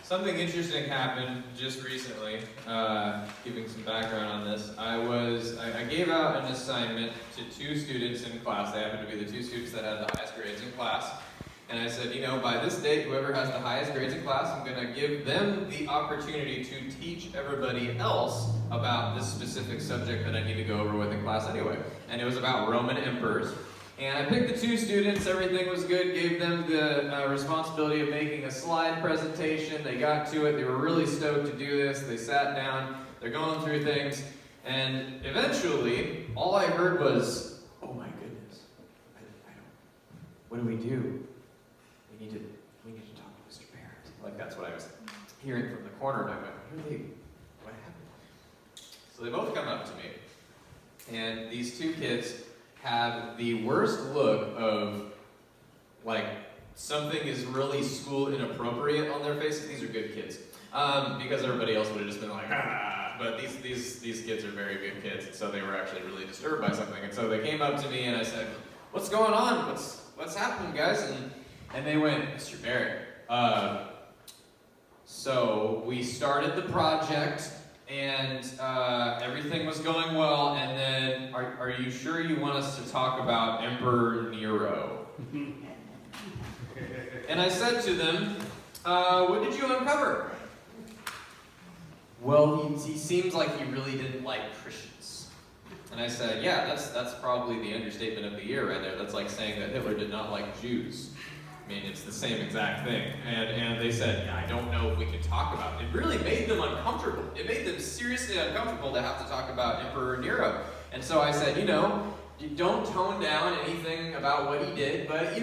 Something interesting happened just recently, giving some background on this. I gave out an assignment to two students in class. They happened to be the two students that had the highest grades in class. And I said, by this date, whoever has the highest grades in class, I'm going to give them the opportunity to teach everybody else about this specific subject that I need to go over with in class anyway. And it was about Roman emperors. And I picked the two students, everything was good, gave them the responsibility of making a slide presentation. They got to it, they were really stoked to do this. They sat down, they're going through things, and eventually, all I heard was, "Oh my goodness, I don't, what do we do? We need to talk to Mr. Barrett." Like, that's what I was hearing from the corner, and I went, what happened? So they both come up to me, and these two kids have the worst look of, like, something is really school inappropriate on their faces. These are good kids. Because everybody else would have just been like, ah, but these kids are very good kids, and so they were actually really disturbed by something. And so they came up to me and I said, "What's going on? What's happening, guys?" And they went, "Mr. Barrett, so we started the project, and everything was going well, and then are you sure you want us to talk about Emperor Nero?" And I said to them, "What did you uncover?" "Well, he seems like he really didn't like Christians." And I said, "Yeah, that's probably the understatement of the year right there. That's like saying that Hitler did not like Jews. I mean, it's the same exact thing." And they said, "Yeah, I don't know if we can talk about it." It really made them uncomfortable. It made them seriously uncomfortable to have to talk about Emperor Nero. And so I said, you don't tone down anything about what he did, but,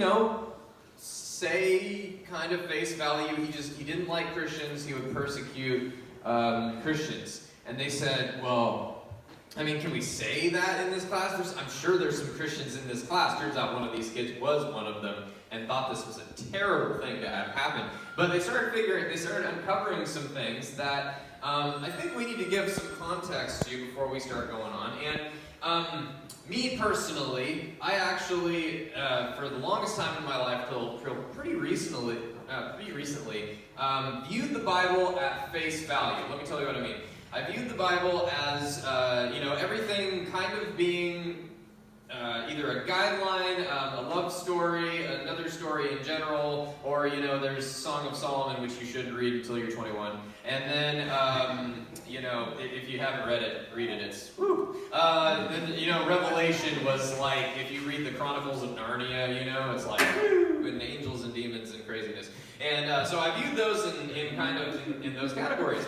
say kind of face value, he didn't like Christians, he would persecute Christians. And they said, "Well, I mean, can we say that in this class? I'm sure there's some Christians in this class." Turns out one of these kids was one of them and thought this was a terrible thing to have happen. But they started uncovering some things that I think we need to give some context to before we start going on. And me personally, I actually, for the longest time in my life, till pretty recently, viewed the Bible at face value. Let me tell you what I mean. I viewed the Bible as, everything kind of being either a guideline, a love story, another story in general, or, there's Song of Solomon, which you shouldn't read until you're 21. And then, if you haven't read it, read it. It's, woo! Then, Revelation was like, if you read the Chronicles of Narnia, it's like, woo! And angels and demons and craziness. And so I viewed those in those categories.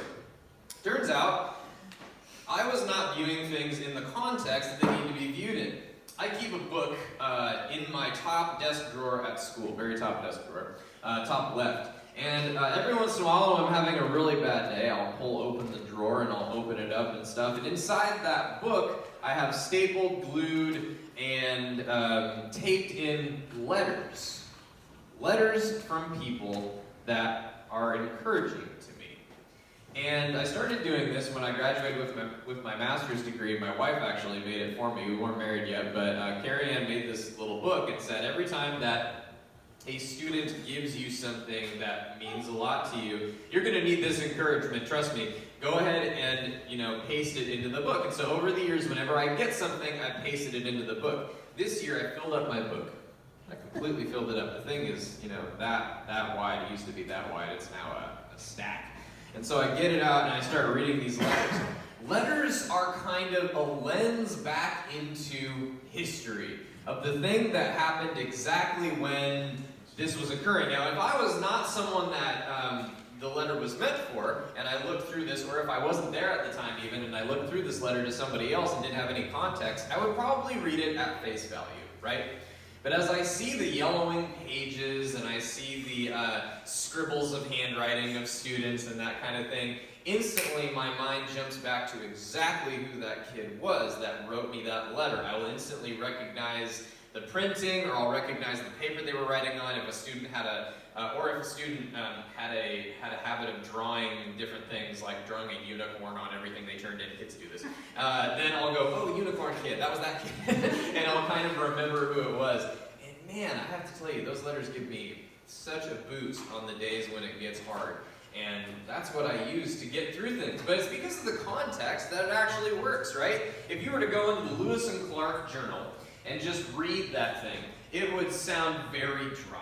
Turns out, I was not viewing things in the context that they need to be viewed in. I keep a book in my top desk drawer at school, very top desk drawer, top left. And every once in a while, when I'm having a really bad day, I'll pull open the drawer and I'll open it up and stuff. And inside that book, I have stapled, glued, and taped in letters. Letters from people that are encouraging to me. And I started doing this when I graduated with my master's degree. My wife actually made it for me. We weren't married yet, but Carrie Ann made this little book and said every time that a student gives you something that means a lot to you, you're going to need this encouragement, trust me. Go ahead and, paste it into the book. And so over the years, whenever I get something, I pasted it into the book. This year, I filled up my book. I completely filled it up. The thing is, that wide. It used to be that wide. It's now a stack. And so I get it out and I start reading these letters. Letters are kind of a lens back into history of the thing that happened exactly when this was occurring. Now, if I was not someone that the letter was meant for, and I looked through this, or if I wasn't there at the time even, and I looked through this letter to somebody else and didn't have any context, I would probably read it at face value, right? But as I see the yellowing pages, and I see the scribbles of handwriting of students and that kind of thing, instantly my mind jumps back to exactly who that kid was that wrote me that letter. I will instantly recognize the printing, or I'll recognize the paper they were writing on. If a student had a habit of drawing different things, like drawing a unicorn on everything they turned in. Kids do this. Then I'll go, "Oh, unicorn kid, that was that kid," and I'll kind of remember who it was. And man, I have to tell you, those letters give me such a boost on the days when it gets hard. And that's what I use to get through things. But it's because of the context that it actually works, right? If you were to go into the Lewis and Clark Journal and just read that thing, it would sound very dry.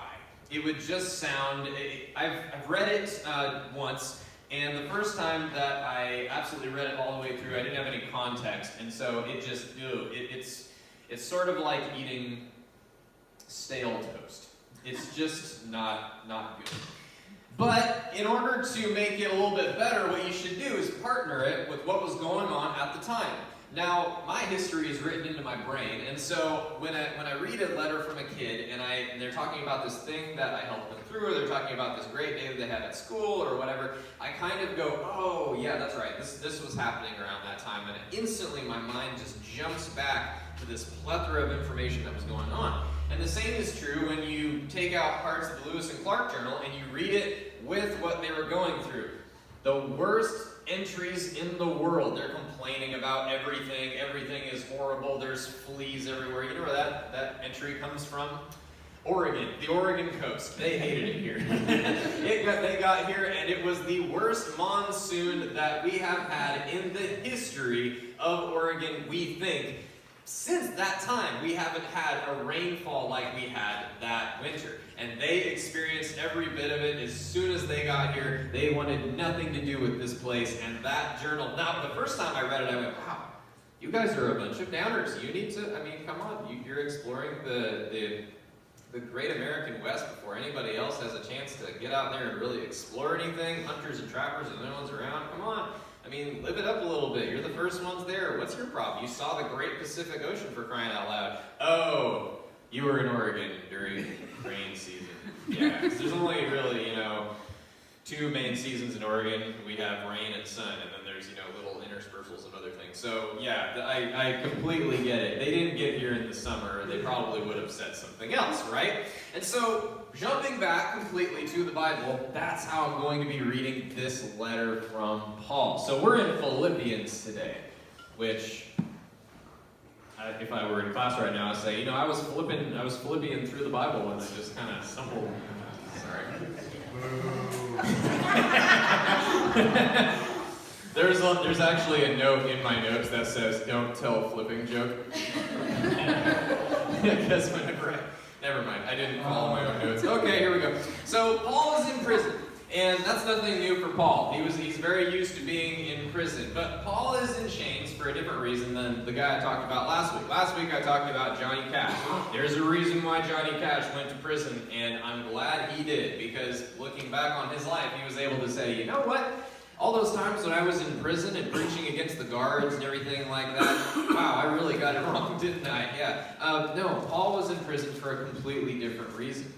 It would just sound, I've read it once, and the first time that I absolutely read it all the way through, I didn't have any context, and so it just, it's sort of like eating stale toast. It's just not good. But in order to make it a little bit better, what you should do is partner it with what was going on at the time. Now, my history is written into my brain, and so when I read a letter from a kid and they're talking about this thing that I helped them through, or they're talking about this great day that they had at school or whatever, I kind of go, oh yeah, that's right, this was happening around that time, and instantly my mind just jumps back to this plethora of information that was going on. And the same is true when you take out parts of the Lewis and Clark Journal and you read it with what they were going through. The worst entries in the world. They're complaining about everything. Everything is horrible. There's fleas everywhere. You know where that entry comes from? Oregon. The Oregon coast. They hated it here. They got here, and it was the worst monsoon that we have had in the history of Oregon, we think. Since that time, we haven't had a rainfall like we had that winter. And they experienced every bit of it. As soon as they got here, they wanted nothing to do with this place. And that journal, now the first time I read it, I went, wow, you guys are a bunch of downers. You need to, come on, you're exploring the great American West before anybody else has a chance to get out there and really explore anything. Hunters and trappers and no one's around, come on. Live it up a little bit. You're the first ones there. What's your problem? You saw the Great Pacific Ocean, for crying out loud. Oh, you were in Oregon during rain season. Yeah, because there's only really, two main seasons in Oregon. We have rain and sun, and then there's, little interspersals of other things. So, yeah, I completely get it. They didn't get here in the summer. They probably would have said something else, right? And so, jumping back completely to the Bible, that's how I'm going to be reading this letter from Paul. So we're in Philippians today, which, if I were in class right now, I'd say, I was Philippian through the Bible, and I just kind of stumbled. Sorry. There's actually a note in my notes that says, don't tell a flipping joke. Because never mind, I didn't follow my own notes. Okay, here we go. So Paul is in prison, and that's nothing new for Paul. He's very used to being in prison. But Paul is in chains for a different reason than the guy I talked about last week. Last week I talked about Johnny Cash. There's a reason why Johnny Cash went to prison, and I'm glad he did, because looking back on his life, he was able to say, you know what? All those times when I was in prison and preaching against the guards and everything like that, wow, I really got it wrong, didn't I? Yeah. No, Paul was in prison for a completely different reason.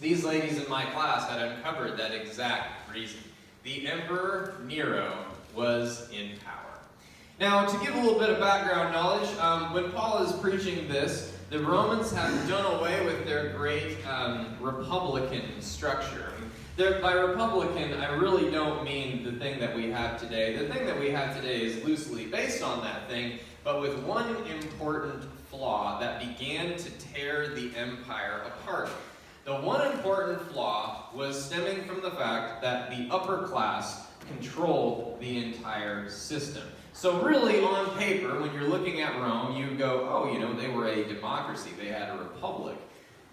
These ladies in my class had uncovered that exact reason. The Emperor Nero was in power. Now, to give a little bit of background knowledge, when Paul is preaching this, the Romans have done away with their great republican structure. By Republican, I really don't mean the thing that we have today. The thing that we have today is loosely based on that thing, but with one important flaw that began to tear the empire apart. The one important flaw was stemming from the fact that the upper class controlled the entire system. So really, on paper, when you're looking at Rome, you go, oh, they were a democracy. They had a republic.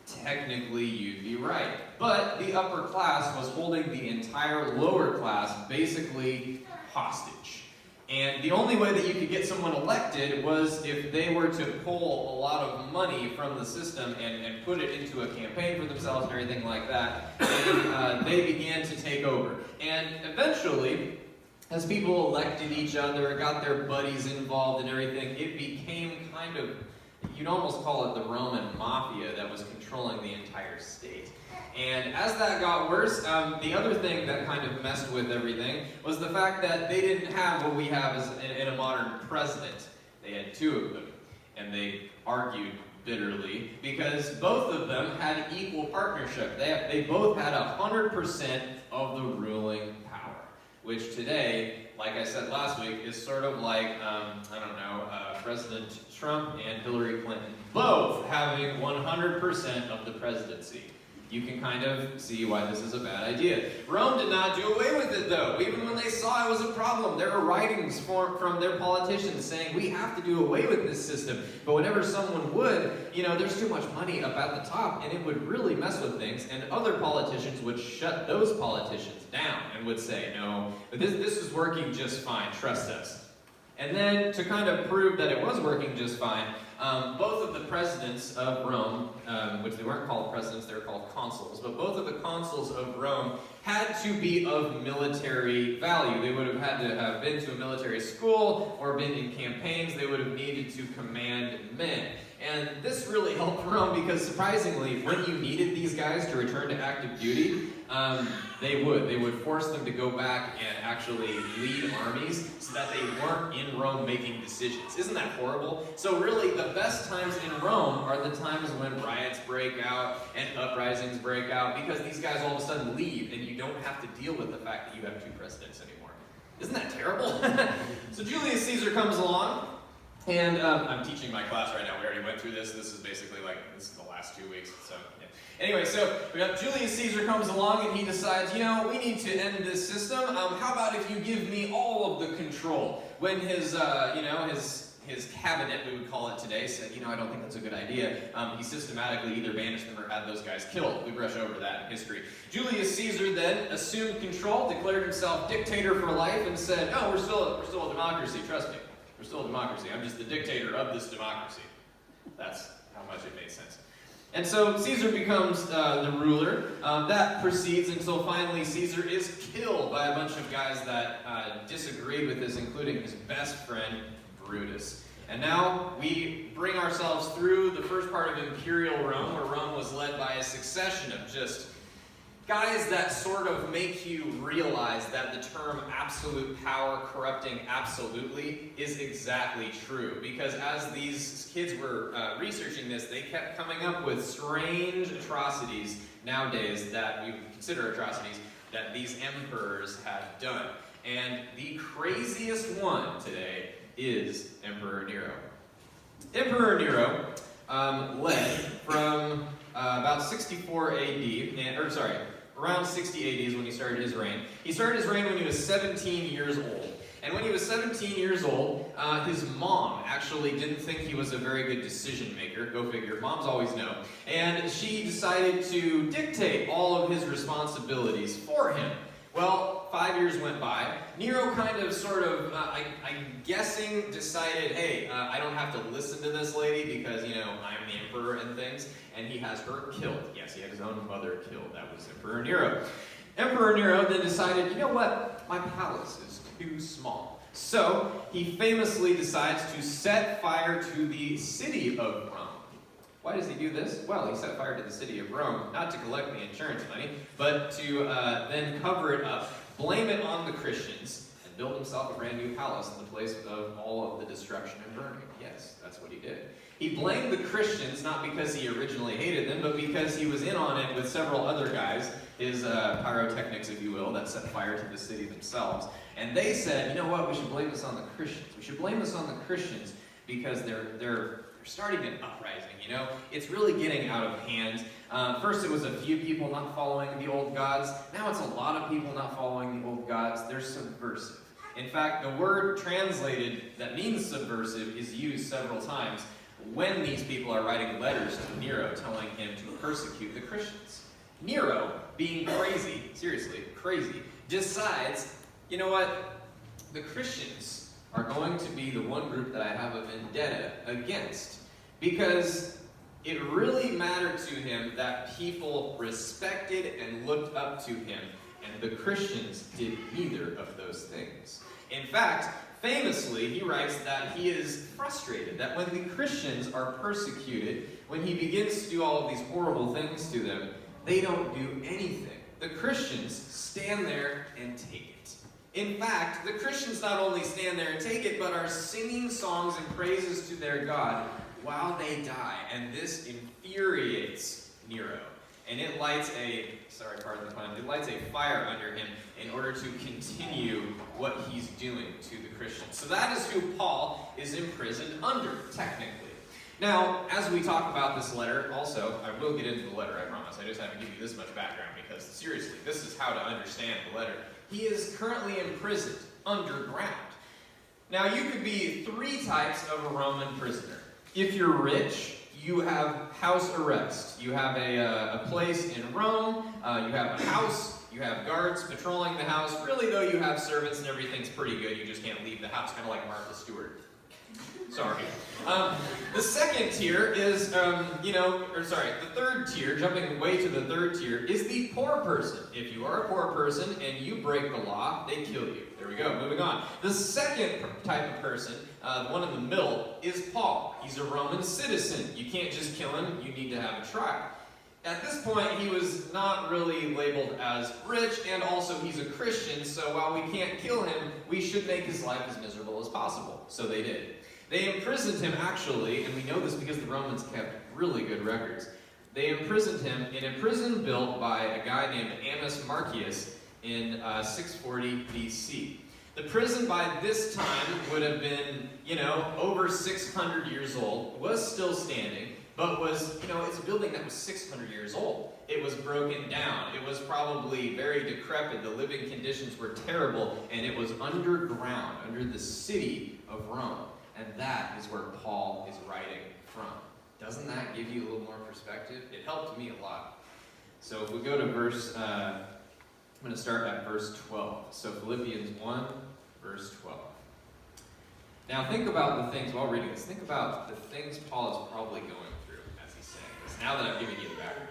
Technically, you'd be right. But the upper class was holding the entire lower class basically hostage. And the only way that you could get someone elected was if they were to pull a lot of money from the system and put it into a campaign for themselves and everything like that. And they began to take over. And eventually, as people elected each other, got their buddies involved and everything, it became kind of, you'd almost call it the Roman mafia that was controlling the entire state. And as that got worse, the other thing that kind of messed with everything was the fact that they didn't have what we have as in a modern president. They had two of them, and they argued bitterly because both of them had equal partnership. They both had 100% of the ruling power. which today, like I said last week, is sort of like, President Trump and Hillary Clinton both having 100% of the presidency. You can kind of see why this is a bad idea. Rome did not do away with it, though. Even when they saw it was a problem, there were writings from their politicians saying, we have to do away with this system. But whenever someone would, there's too much money up at the top, and it would really mess with things, and other politicians would shut those politicians down and would say, no, but this is working just fine, trust us. And then, to kind of prove that it was working just fine, both of the presidents of Rome, which they weren't called presidents, they were called consuls, but both of the consuls of Rome had to be of military value. They would have had to have been to a military school or been in campaigns. They would have needed to command men. And this really helped Rome because, surprisingly, when you needed these guys to return to active duty, they would force them to go back and actually lead armies so that they weren't in Rome making decisions. Isn't that horrible? So really, the best times in Rome are the times when riots break out and uprisings break out, because these guys all of a sudden leave and you don't have to deal with the fact that you have two presidents anymore. Isn't that terrible? So Julius Caesar comes along, and I'm teaching my class right now. We already went through this. This is basically this is the last 2 weeks. So yeah. Anyway, so we got Julius Caesar comes along and he decides, we need to end this system. How about if you give me all of the control? When his cabinet, we would call it today, said, I don't think that's a good idea, he systematically either banished them or had those guys killed. We brush over that in history. Julius Caesar then assumed control, declared himself dictator for life, and said, we're still a democracy, trust me. We're still a democracy. I'm just the dictator of this democracy. That's how much it made sense. And so Caesar becomes the ruler. That proceeds until finally Caesar is killed by a bunch of guys that disagreed with this, including his best friend, Brutus. And now we bring ourselves through the first part of imperial Rome, where Rome was led by a succession of just guys that sort of make you realize that the term absolute power corrupting absolutely is exactly true. Because as these kids were researching this, they kept coming up with strange atrocities nowadays that we would consider atrocities that these emperors had done. And the craziest one today is Emperor Nero. Emperor Nero led from about 64 AD, around 60 AD is when he started his reign. He started his reign when he was 17 years old. And when he was 17 years old, his mom actually didn't think he was a very good decision maker. Go figure, moms always know. And she decided to dictate all of his responsibilities for him. Well, 5 years went by. Nero kind of I'm guessing, decided, hey, I don't have to listen to this lady because, I'm the emperor and things. And he has her killed. Yes, he had his own mother killed. That was Emperor Nero. Emperor Nero then decided, my palace is too small. So he famously decides to set fire to the city of Rome. Why does he do this? Well, he set fire to the city of Rome, not to collect the insurance money, but to then cover it up, blame it on the Christians, and build himself a brand new palace in the place of all of the destruction and burning. Yes, that's what he did. He blamed the Christians, not because he originally hated them, but because he was in on it with several other guys, his pyrotechnics, if you will, that set fire to the city themselves. And they said, we should blame this on the Christians. We should blame this on the Christians because they're starting an uprising, It's really getting out of hand. First it was a few people not following the old gods. Now it's a lot of people not following the old gods. They're subversive. In fact, the word translated that means subversive is used several times when these people are writing letters to Nero telling him to persecute the Christians. Nero, being crazy, seriously, crazy, decides, the Christians are going to be the one group that I have a vendetta against, because it really mattered to him that people respected and looked up to him, and the Christians did neither of those things. In fact, famously, he writes that he is frustrated that when the Christians are persecuted, when he begins to do all of these horrible things to them, they don't do anything. The Christians stand there and take it. In fact, the Christians not only stand there and take it, but are singing songs and praises to their God while they die. And this infuriates Nero. and it lights a, sorry, pardon the pun, it lights a fire under him in order to continue what he's doing to the Christians. So that is who Paul is imprisoned under, technically. Now, as we talk about this letter, also, I will get into the letter, I promise. I just have to give you this much background because, seriously, this is how to understand the letter. He is currently imprisoned underground. Now, you could be three types of a Roman prisoner. If you're rich, you have house arrest. You have a place in Rome, you have a house, you have guards patrolling the house. Really, though, you have servants and everything's pretty good. You just can't leave the house, kind of like Martha Stewart. Sorry. The second tier is, the third tier, jumping way to the third tier, is the poor person. If you are a poor person and you break the law, they kill you. There we go, moving on. The second type of person, the one in the middle, is Paul. He's a Roman citizen. You can't just kill him, you need to have a trial. At this point, he was not really labeled as rich, and also he's a Christian, so while we can't kill him, we should make his life as miserable as possible. So they did. They imprisoned him, actually, and we know this because the Romans kept really good records. They imprisoned him in a prison built by a guy named Ammius Marcius in 640 BC. The prison by this time would have been, over 600 years old, was still standing, but was, it's a building that was 600 years old. It was broken down. It was probably very decrepit. The living conditions were terrible, and it was underground, under the city of Rome. And that is where Paul is writing from. Doesn't that give you a little more perspective? It helped me a lot. So if we go to I'm going to start at verse 12. So Philippians 1, verse 12. Now think about the things, while reading this, think about the things Paul is probably going through as he's saying this, now that I've given you the background.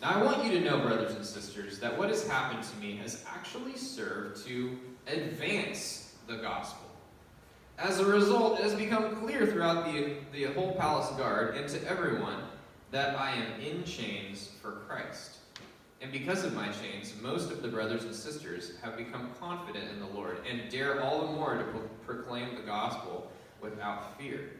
Now I want you to know, brothers and sisters, that what has happened to me has actually served to advance the gospel. As a result, it has become clear throughout the whole palace guard and to everyone that I am in chains for Christ. And because of my chains, most of the brothers and sisters have become confident in the Lord and dare all the more to proclaim the gospel without fear.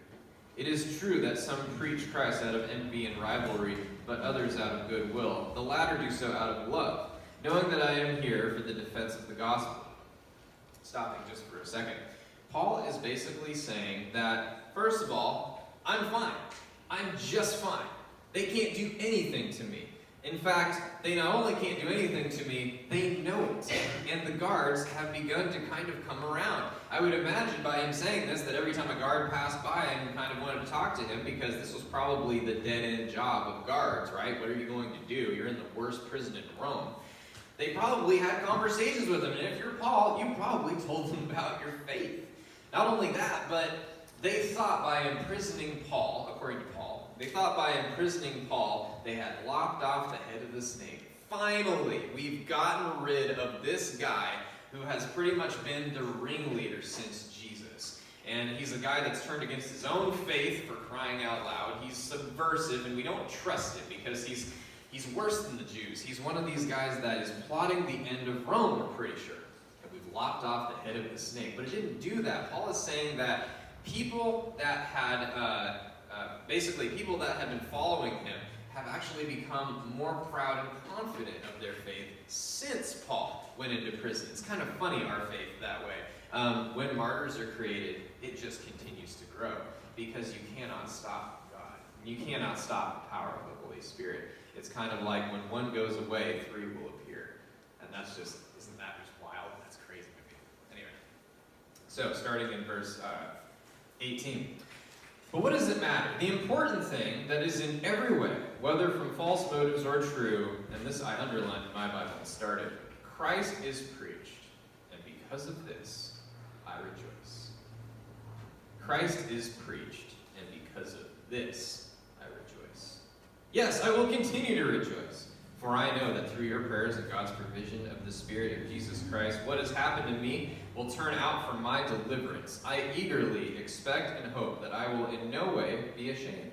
It is true that some preach Christ out of envy and rivalry, but others out of goodwill. The latter do so out of love, knowing that I am here for the defense of the gospel. Stopping just for a second. Paul is basically saying that, first of all, I'm fine. I'm just fine. They can't do anything to me. In fact, they not only can't do anything to me, they know it. And the guards have begun to kind of come around. I would imagine by him saying this that every time a guard passed by and kind of wanted to talk to him, because this was probably the dead-end job of guards, right? What are you going to do? You're in the worst prison in Rome. They probably had conversations with him, and if you're Paul, you probably told them about your faith. Not only that, but they thought by imprisoning Paul, according to Paul, they thought by imprisoning Paul, they had lopped off the head of the snake. Finally, we've gotten rid of this guy who has pretty much been the ringleader since Jesus. And he's a guy that's turned against his own faith, for crying out loud. He's subversive, and we don't trust him because he's worse than the Jews. He's one of these guys that is plotting the end of Rome, we're pretty sure. Lopped off the head of the snake. But it didn't do that. Paul is saying that people that had, people that had been following him have actually become more proud and confident of their faith since Paul went into prison. It's kind of funny, our faith, that way. When martyrs are created, it just continues to grow because you cannot stop God. You cannot stop the power of the Holy Spirit. It's kind of like when one goes away, three will appear. And that's just, isn't that just wild? That's crazy to me. Anyway. So, starting in verse 18. But what does it matter? The important thing that is in every way, whether from false motives or true, and this I underlined in my Bible and started, Christ is preached, and because of this, I rejoice. Christ is preached, and because of this, I rejoice. Yes, I will continue to rejoice, for I know that through your prayers and God's provision of the Spirit of Jesus Christ, what has happened to me will turn out for my deliverance. I eagerly expect and hope that I will in no way be ashamed,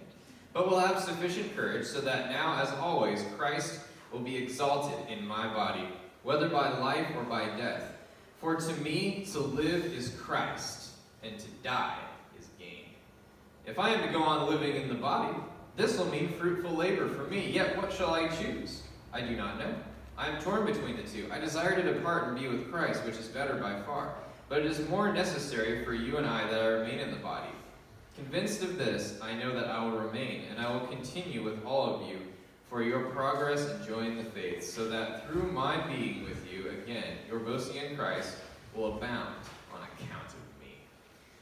but will have sufficient courage so that now, as always, Christ will be exalted in my body, whether by life or by death. For to me to live is Christ, and to die is gain. If I am to go on living in the body, This will mean fruitful labor for me. Yet what shall I choose? I do not know. I am torn between the two. I desire to depart and be with Christ, which is better by far. But it is more necessary for you and I that I remain in the body. Convinced of this, I know that I will remain, and I will continue with all of you for your progress and joy in the faith, so that through my being with you again, your boasting in Christ will abound on account of me.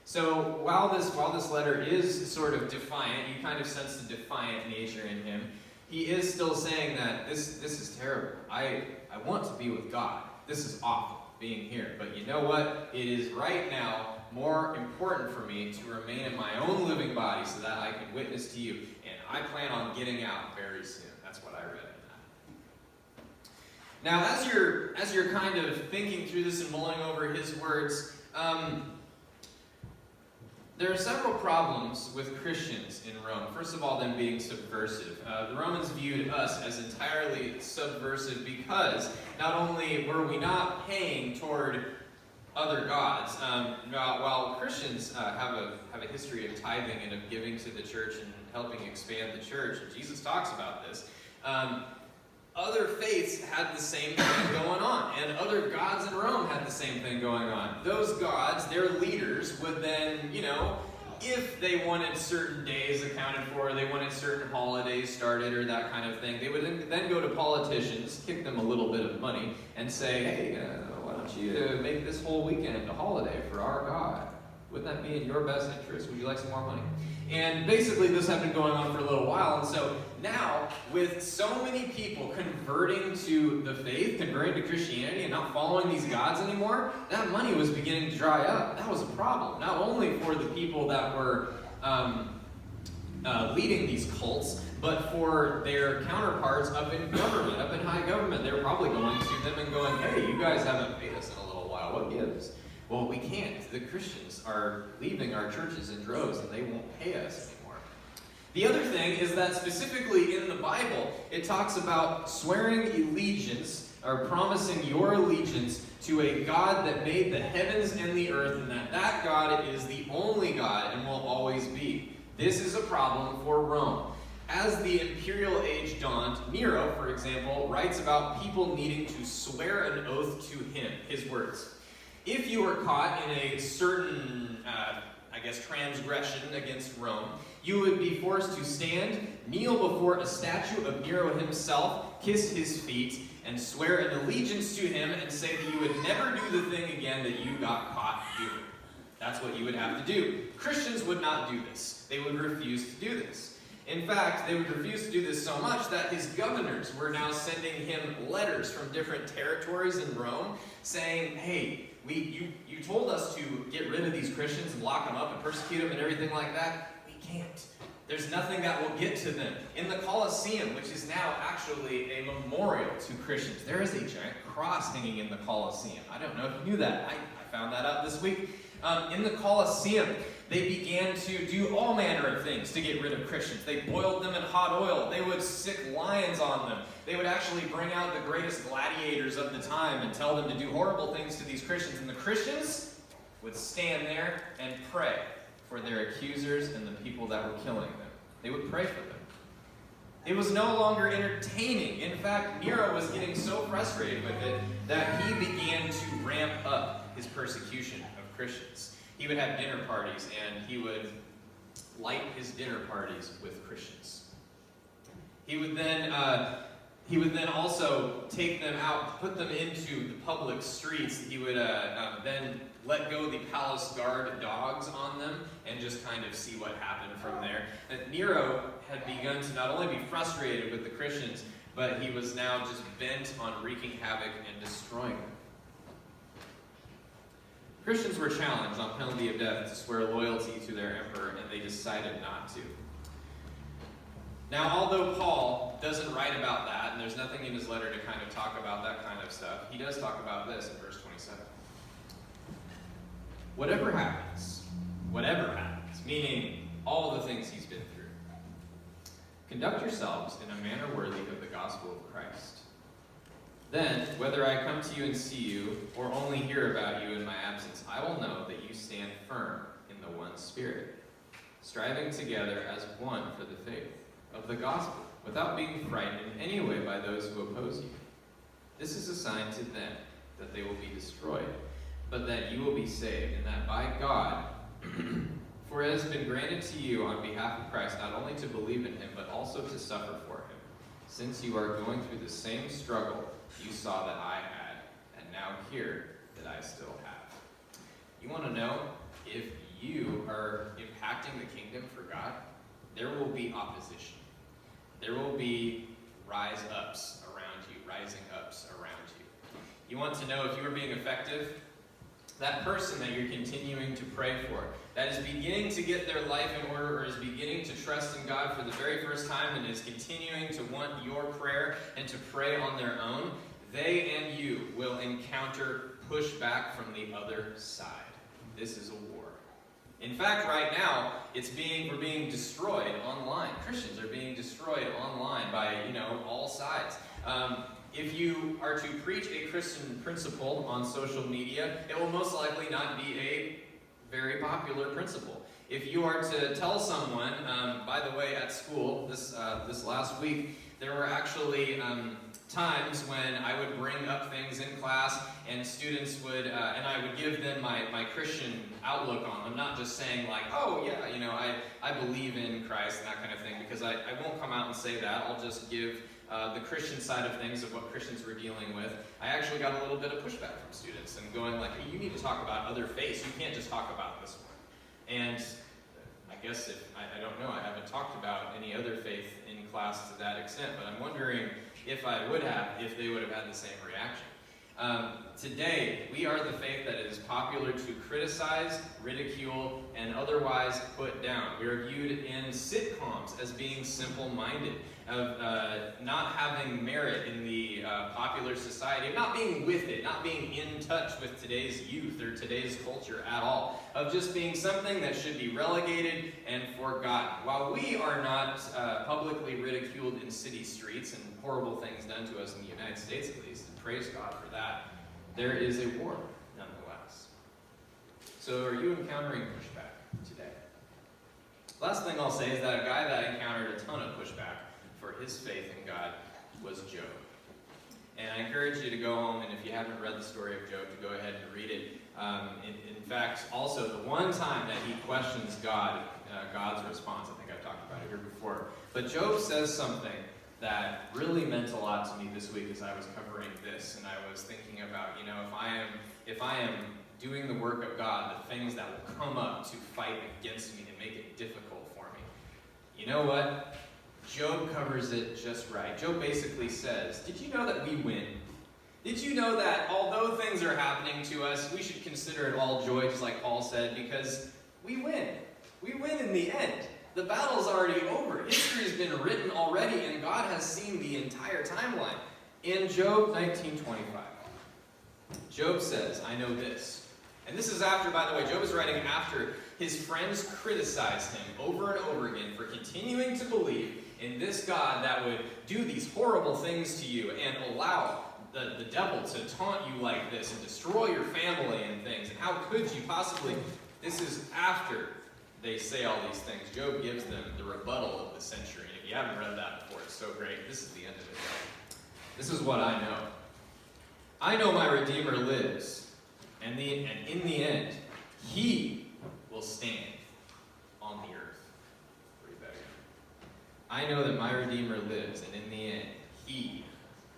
So while this letter is sort of defiant, you kind of sense the defiant nature in him, he is still saying that this is terrible. I want to be with God. This is awful being here. But you know what? It is right now more important for me to remain in my own living body so that I can witness to you. And I plan on getting out very soon. That's what I read in that. Now, as you're kind of thinking through this and mulling over his words, there are several problems with Christians in Rome. First of all, them being subversive. The Romans viewed us as entirely subversive because not only were we not paying toward other gods, while Christians have a history of tithing and of giving to the church and helping expand the church, and Jesus talks about this, other faiths had the same thing going on, and other gods in Rome had the same thing going on. Those gods, their leaders, would then, if they wanted certain days accounted for, they wanted certain holidays started or that kind of thing, they would then go to politicians, kick them a little bit of money, and say, hey, why don't you make this whole weekend a holiday for our God? Wouldn't that be in your best interest? Would you like some more money? And basically this had been going on for a little while, and so now, with so many people converting to the faith, converting to Christianity, and not following these gods anymore, that money was beginning to dry up. That was a problem, not only for the people that were leading these cults, but for their counterparts up in government, up in high government. They were probably going to them and going, hey, you guys haven't paid us in a little while. What gives? Well, we can't. The Christians are leaving our churches in droves, and they won't pay us anymore. The other thing is that specifically in the Bible, it talks about swearing allegiance, or promising your allegiance to a God that made the heavens and the earth, and that God is the only God and will always be. This is a problem for Rome. As the imperial age dawned, Nero, for example, writes about people needing to swear an oath to him, his words. If you were caught in a certain, transgression against Rome, you would be forced to stand, kneel before a statue of Nero himself, kiss his feet, and swear an allegiance to him and say that you would never do the thing again that you got caught doing. That's what you would have to do. Christians would not do this. They would refuse to do this. In fact, they would refuse to do this so much that his governors were now sending him letters from different territories in Rome saying, hey, you told us to get rid of these Christians and lock them up and persecute them and everything like that. We can't. There's nothing that will get to them. In the Colosseum, which is now actually a memorial to Christians, there is a giant cross hanging in the Colosseum. I don't know if you knew that. I found that out this week. In the Colosseum, they began to do all manner of things to get rid of Christians. They boiled them in hot oil. They would sick lions on them. They would actually bring out the greatest gladiators of the time and tell them to do horrible things to these Christians. And the Christians would stand there and pray for their accusers and the people that were killing them. They would pray for them. It was no longer entertaining. In fact, Nero was getting so frustrated with it that he began to ramp up his persecution of Christians. He would have dinner parties, and he would light his dinner parties with Christians. He would then also take them out, put them into the public streets. He would then let go the palace guard dogs on them and just kind of see what happened from there. And Nero had begun to not only be frustrated with the Christians, but he was now just bent on wreaking havoc and destroying them. Christians were challenged on penalty of death to swear loyalty to their emperor, and they decided not to. Now, although Paul doesn't write about that, and there's nothing in his letter to kind of talk about that kind of stuff, he does talk about this in verse 27. Whatever happens, meaning all the things he's been through, conduct yourselves in a manner worthy of the gospel of Christ. Then, whether I come to you and see you, or only hear about you in my absence, I will know that you stand firm in the one Spirit, striving together as one for the faith, of the gospel, without being frightened in any way by those who oppose you. This is a sign to them that they will be destroyed, but that you will be saved, and that by God, for it has been granted to you on behalf of Christ not only to believe in him, but also to suffer for him, since you are going through the same struggle you saw that I had, and now hear that I still have. You want to know if you are impacting the kingdom for God? There will be opposition. There will be rising ups around you. You want to know if you are being effective? That person that you're continuing to pray for, that is beginning to get their life in order, or is beginning to trust in God for the very first time, and is continuing to want your prayer and to pray on their own, they and you will encounter pushback from the other side. This is a war. In fact, right now, we're being destroyed online. Christians are being destroyed online by, all sides. If you are to preach a Christian principle on social media, it will most likely not be a very popular principle. If you are to tell someone, by the way, at school, this last week, there were actually times when I would bring up things in class, and students would, and I would give them my Christian outlook on them, not just saying like, oh yeah, I believe in Christ and that kind of thing, because I won't come out and say that. I'll just give the Christian side of things, of what Christians were dealing with. I actually got a little bit of pushback from students and going like, hey, you need to talk about other faiths. You can't just talk about this one. And I guess I don't know, I haven't talked about any other faith in class to that extent, but I'm wondering if they would have had the same reaction. Today, we are the faith that is popular to criticize, ridicule, and otherwise put down. We are viewed in sitcoms as being simple-minded, of not having merit in the popular society, of not being with it, not being in touch with today's youth or today's culture at all, of just being something that should be relegated and forgotten. While we are not publicly ridiculed in city streets and horrible things done to us in the United States at least, and praise God for that, there is a war nonetheless. So are you encountering pushback today? Last thing I'll say is that a guy that encountered a ton of pushback for his faith in God was Job. And I encourage you to go home, and if you haven't read the story of Job, to go ahead and read it. In fact, also the one time that he questions God, God's response, I think I've talked about it here before. But Job says something that really meant a lot to me this week as I was covering this, and I was thinking about, if I am doing the work of God, the things that will come up to fight against me and make it difficult for me. You know what? Job covers it just right. Job basically says, did you know that we win? Did you know that although things are happening to us, we should consider it all joy, just like Paul said, because we win. We win in the end. The battle's already over. History has been written already, and God has seen the entire timeline. In Job 19:25, Job says, I know this. And this is after, by the way, Job is writing after his friends criticized him over and over again for continuing to believe in this God that would do these horrible things to you and allow the devil to taunt you like this and destroy your family and things. And how could you possibly? This is after they say all these things. Job gives them the rebuttal of the century. And if you haven't read that before, it's so great. This is the end of it. This is what I know. I know my Redeemer lives, and in the end, he will stand on the earth. Read that again. I know that my Redeemer lives, and in the end, he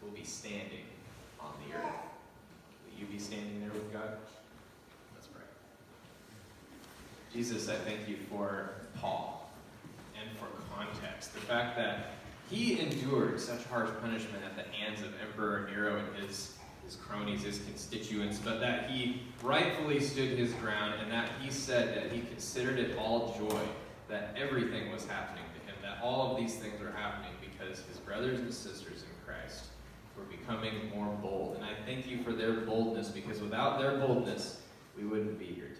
will be standing on the earth. Will you be standing there with God? Let's pray. Jesus, I thank you for Paul and for context. The fact that he endured such harsh punishment at the hands of Emperor Nero and his cronies, his constituents, but that he rightfully stood his ground, and that he said that he considered it all joy that everything was happening to him, that all of these things were happening because his brothers and sisters in Christ were becoming more bold. And I thank you for their boldness, because without their boldness, we wouldn't be here